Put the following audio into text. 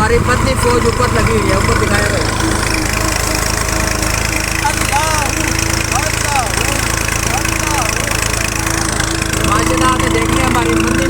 हमारी पत्नी फौज ऊपर लगी हुई है, ऊपर दिखाया गया। माशाल्लाह के देखिए हमारी मंदिर